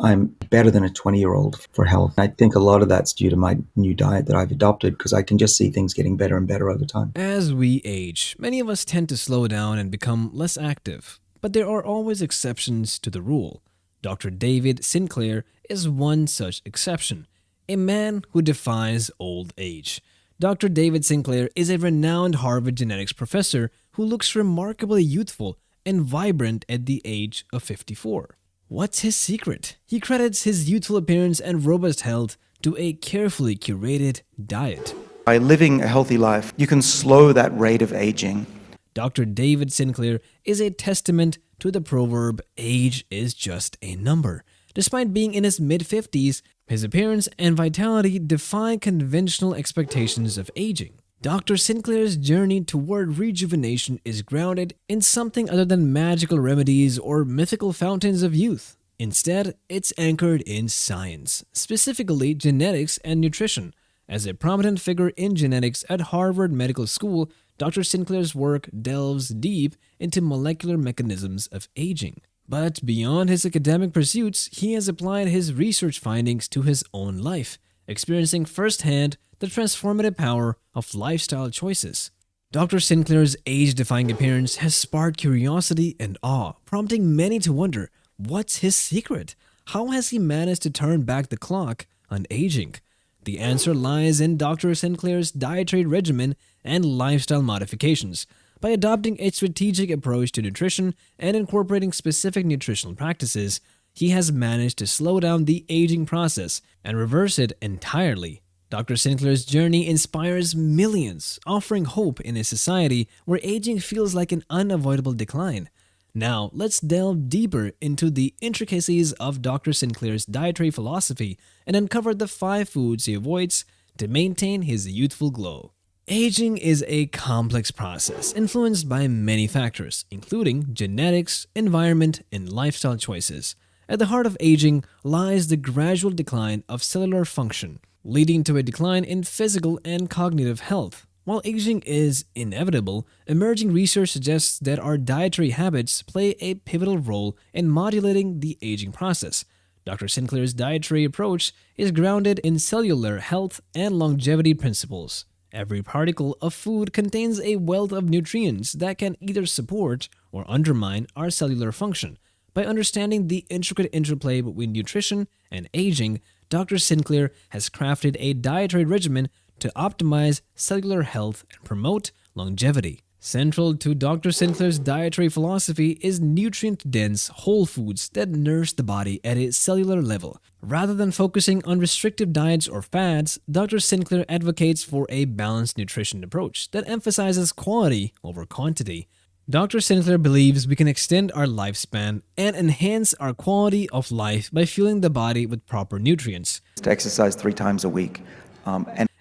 I'm better than a 20-year-old for health. I think a lot of that's due to my new diet that I've adopted because I can just see things getting better and better over time. As we age, many of us tend to slow down and become less active, but there are always exceptions to the rule. Dr. David Sinclair is one such exception, a man who defies old age. Dr. David Sinclair is a renowned Harvard genetics professor who looks remarkably youthful and vibrant at the age of 54. What's his secret? He credits his youthful appearance and robust health to a carefully curated diet. By living a healthy life, you can slow that rate of aging. Dr. David Sinclair is a testament to the proverb, age is just a number. Despite being in his mid-50s, his appearance and vitality defy conventional expectations of aging. Dr. Sinclair's journey toward rejuvenation is grounded in something other than magical remedies or mythical fountains of youth. Instead, it's anchored in science, specifically genetics and nutrition. As a prominent figure in genetics at Harvard Medical School, Dr. Sinclair's work delves deep into molecular mechanisms of aging. But beyond his academic pursuits, he has applied his research findings to his own life, experiencing firsthand the transformative power of lifestyle choices. Dr. Sinclair's age-defying appearance has sparked curiosity and awe, prompting many to wonder, what's his secret? How has he managed to turn back the clock on aging? The answer lies in Dr. Sinclair's dietary regimen and lifestyle modifications. By adopting a strategic approach to nutrition and incorporating specific nutritional practices, he has managed to slow down the aging process and reverse it entirely. Dr. Sinclair's journey inspires millions, offering hope in a society where aging feels like an unavoidable decline. Now, let's delve deeper into the intricacies of Dr. Sinclair's dietary philosophy and uncover the 5 foods he avoids to maintain his youthful glow. Aging is a complex process influenced by many factors, including genetics, environment, and lifestyle choices. At the heart of aging lies the gradual decline of cellular function, leading to a decline in physical and cognitive health. While aging is inevitable, emerging research suggests that our dietary habits play a pivotal role in modulating the aging process. Dr. Sinclair's dietary approach is grounded in cellular health and longevity principles. Every particle of food contains a wealth of nutrients that can either support or undermine our cellular function. By understanding the intricate interplay between nutrition and aging, Dr. Sinclair has crafted a dietary regimen to optimize cellular health and promote longevity. Central to Dr. Sinclair's dietary philosophy is nutrient-dense whole foods that nourish the body at a cellular level. Rather than focusing on restrictive diets or fads, Dr. Sinclair advocates for a balanced nutrition approach that emphasizes quality over quantity. Dr. Sinclair believes we can extend our lifespan and enhance our quality of life by fueling the body with proper nutrients. To exercise 3 times a week.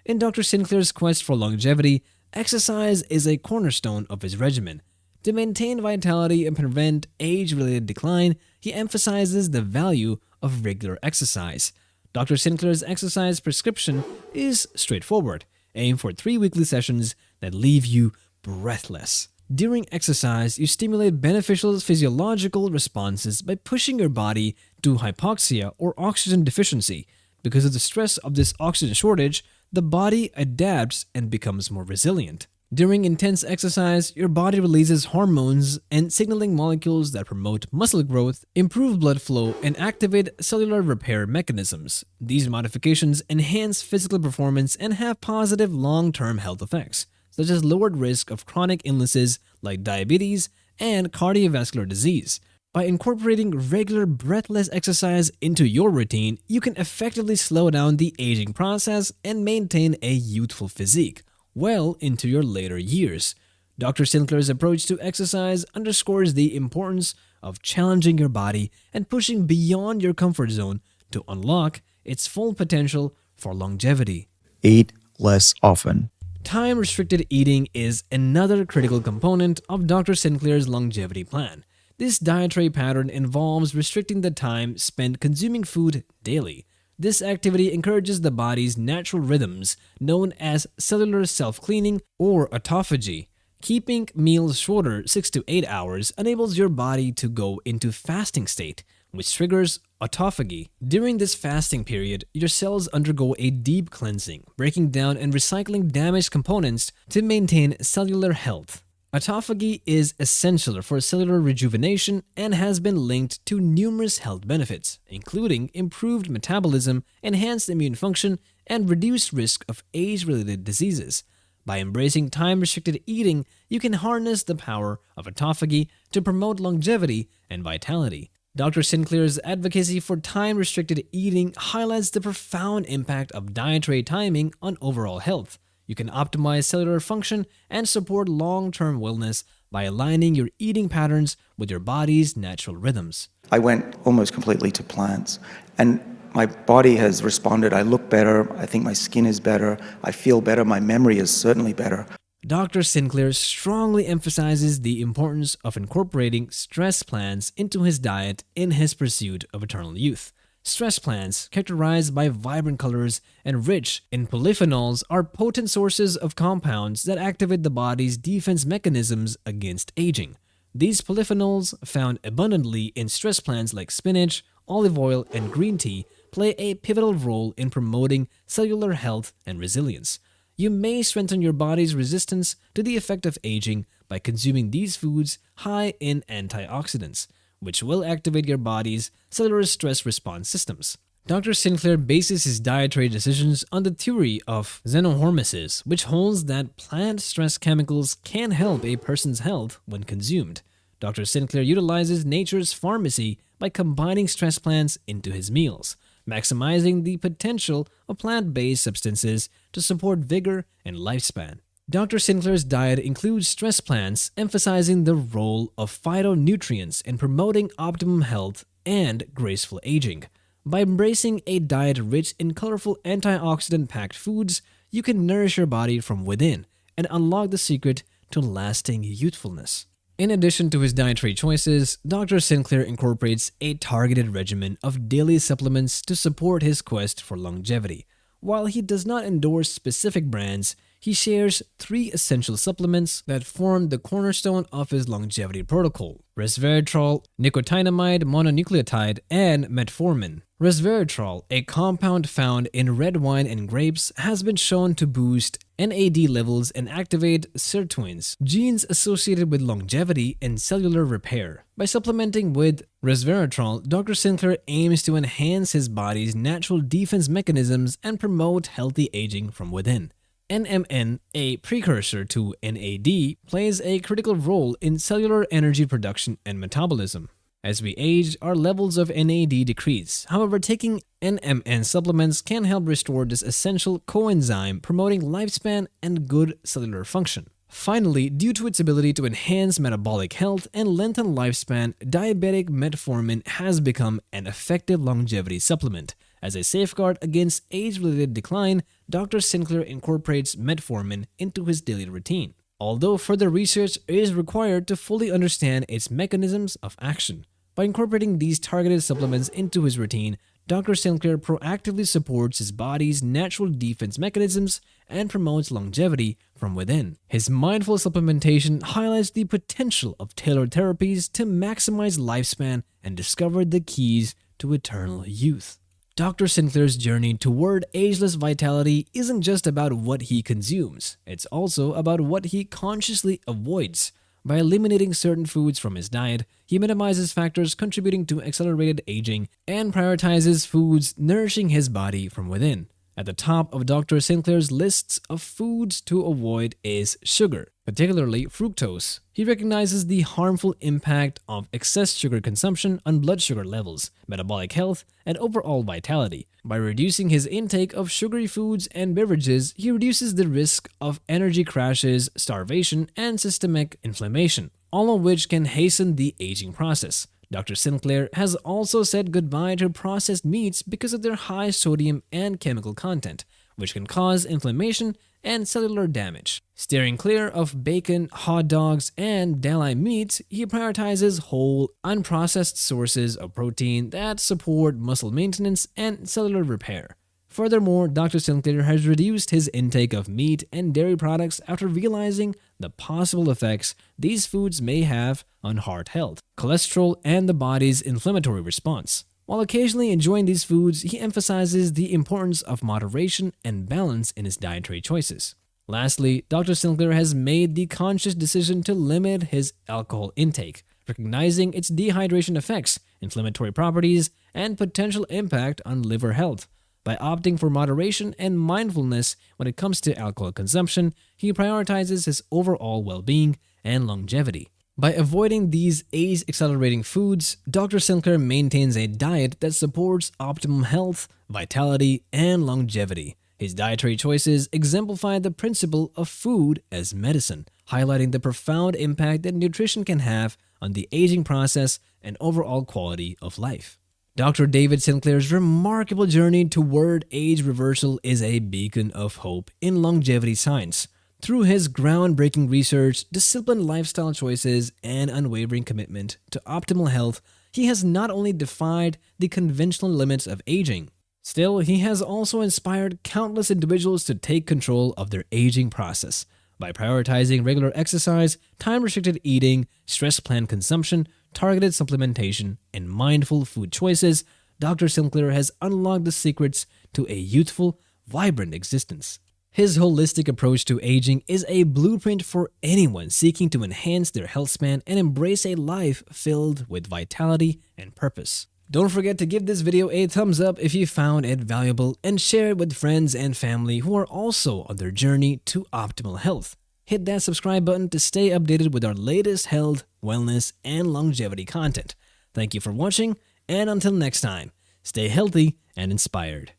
In Dr. Sinclair's quest for longevity, exercise is a cornerstone of his regimen. To maintain vitality and prevent age-related decline, he emphasizes the value of regular exercise. Dr. Sinclair's exercise prescription is straightforward. Aim for 3 weekly sessions that leave you breathless. During exercise, you stimulate beneficial physiological responses by pushing your body to hypoxia or oxygen deficiency. Because of the stress of this oxygen shortage, the body adapts and becomes more resilient. During intense exercise, your body releases hormones and signaling molecules that promote muscle growth, improve blood flow, and activate cellular repair mechanisms. These modifications enhance physical performance and have positive long-term health effects, such as lowered risk of chronic illnesses like diabetes and cardiovascular disease. By incorporating regular breathless exercise into your routine, you can effectively slow down the aging process and maintain a youthful physique well into your later years. Dr. Sinclair's approach to exercise underscores the importance of challenging your body and pushing beyond your comfort zone to unlock its full potential for longevity. Eat less often. Time-restricted eating is another critical component of Dr. Sinclair's longevity plan. This dietary pattern involves restricting the time spent consuming food daily. This activity encourages the body's natural rhythms, known as cellular self-cleaning or autophagy. Keeping meals shorter, 6 to 8 hours, enables your body to go into fasting state, which triggers autophagy. During this fasting period, your cells undergo a deep cleansing, breaking down and recycling damaged components to maintain cellular health. Autophagy is essential for cellular rejuvenation and has been linked to numerous health benefits, including improved metabolism, enhanced immune function, and reduced risk of age-related diseases. By embracing time-restricted eating, you can harness the power of autophagy to promote longevity and vitality. Dr. Sinclair's advocacy for time-restricted eating highlights the profound impact of dietary timing on overall health. You can optimize cellular function and support long-term wellness by aligning your eating patterns with your body's natural rhythms. I went almost completely to plants, and my body has responded. I look better, I think my skin is better, I feel better, my memory is certainly better. Dr. Sinclair strongly emphasizes the importance of incorporating stress plants into his diet in his pursuit of eternal youth. Stress plants, characterized by vibrant colors and rich in polyphenols, are potent sources of compounds that activate the body's defense mechanisms against aging. These polyphenols, found abundantly in stress plants like spinach, olive oil, and green tea, play a pivotal role in promoting cellular health and resilience. You may strengthen your body's resistance to the effect of aging by consuming these foods high in antioxidants, which will activate your body's cellular stress response systems. Dr. Sinclair bases his dietary decisions on the theory of xenohormesis, which holds that plant stress chemicals can help a person's health when consumed. Dr. Sinclair utilizes nature's pharmacy by combining stress plants into his meals, maximizing the potential of plant-based substances to support vigor and lifespan. Dr. Sinclair's diet includes stress plants, emphasizing the role of phytonutrients in promoting optimum health and graceful aging. By embracing a diet rich in colorful antioxidant-packed foods, you can nourish your body from within and unlock the secret to lasting youthfulness. In addition to his dietary choices, Dr. Sinclair incorporates a targeted regimen of daily supplements to support his quest for longevity. While he does not endorse specific brands, he shares 3 essential supplements that form the cornerstone of his longevity protocol: resveratrol, nicotinamide mononucleotide, and metformin. Resveratrol, a compound found in red wine and grapes, has been shown to boost NAD levels and activate sirtuins, genes associated with longevity and cellular repair. By supplementing with resveratrol, Dr. Sinclair aims to enhance his body's natural defense mechanisms and promote healthy aging from within. NMN, a precursor to NAD, plays a critical role in cellular energy production and metabolism. As we age, our levels of NAD decrease. However, taking NMN supplements can help restore this essential coenzyme, promoting lifespan and good cellular function. Finally, due to its ability to enhance metabolic health and lengthen lifespan, diabetic metformin has become an effective longevity supplement. As a safeguard against age-related decline, Dr. Sinclair incorporates metformin into his daily routine, although further research is required to fully understand its mechanisms of action. By incorporating these targeted supplements into his routine, Dr. Sinclair proactively supports his body's natural defense mechanisms and promotes longevity from within. His mindful supplementation highlights the potential of tailored therapies to maximize lifespan and discover the keys to eternal youth. Dr. Sinclair's journey toward ageless vitality isn't just about what he consumes, it's also about what he consciously avoids. By eliminating certain foods from his diet, he minimizes factors contributing to accelerated aging and prioritizes foods nourishing his body from within. At the top of Dr. Sinclair's lists of foods to avoid is sugar, particularly fructose. He recognizes the harmful impact of excess sugar consumption on blood sugar levels, metabolic health, and overall vitality. By reducing his intake of sugary foods and beverages, he reduces the risk of energy crashes, starvation, and systemic inflammation, all of which can hasten the aging process. Dr. Sinclair has also said goodbye to processed meats because of their high sodium and chemical content, which can cause inflammation and cellular damage. Steering clear of bacon, hot dogs, and deli meat, he prioritizes whole, unprocessed sources of protein that support muscle maintenance and cellular repair. Furthermore, Dr. Sinclair has reduced his intake of meat and dairy products after realizing the possible effects these foods may have on heart health, cholesterol, and the body's inflammatory response. While occasionally enjoying these foods, he emphasizes the importance of moderation and balance in his dietary choices. Lastly, Dr. Sinclair has made the conscious decision to limit his alcohol intake, recognizing its dehydration effects, inflammatory properties, and potential impact on liver health. By opting for moderation and mindfulness when it comes to alcohol consumption, he prioritizes his overall well-being and longevity. By avoiding these age-accelerating foods, Dr. Sinclair maintains a diet that supports optimum health, vitality, and longevity. His dietary choices exemplify the principle of food as medicine, highlighting the profound impact that nutrition can have on the aging process and overall quality of life. Dr. David Sinclair's remarkable journey toward age reversal is a beacon of hope in longevity science. Through his groundbreaking research, disciplined lifestyle choices, and unwavering commitment to optimal health, he has not only defied the conventional limits of aging. Still, he has also inspired countless individuals to take control of their aging process. By prioritizing regular exercise, time-restricted eating, stress-planned consumption, targeted supplementation, and mindful food choices, Dr. Sinclair has unlocked the secrets to a youthful, vibrant existence. His holistic approach to aging is a blueprint for anyone seeking to enhance their health span and embrace a life filled with vitality and purpose. Don't forget to give this video a thumbs up if you found it valuable and share it with friends and family who are also on their journey to optimal health. Hit that subscribe button to stay updated with our latest health, wellness, and longevity content. Thank you for watching, and until next time, stay healthy and inspired.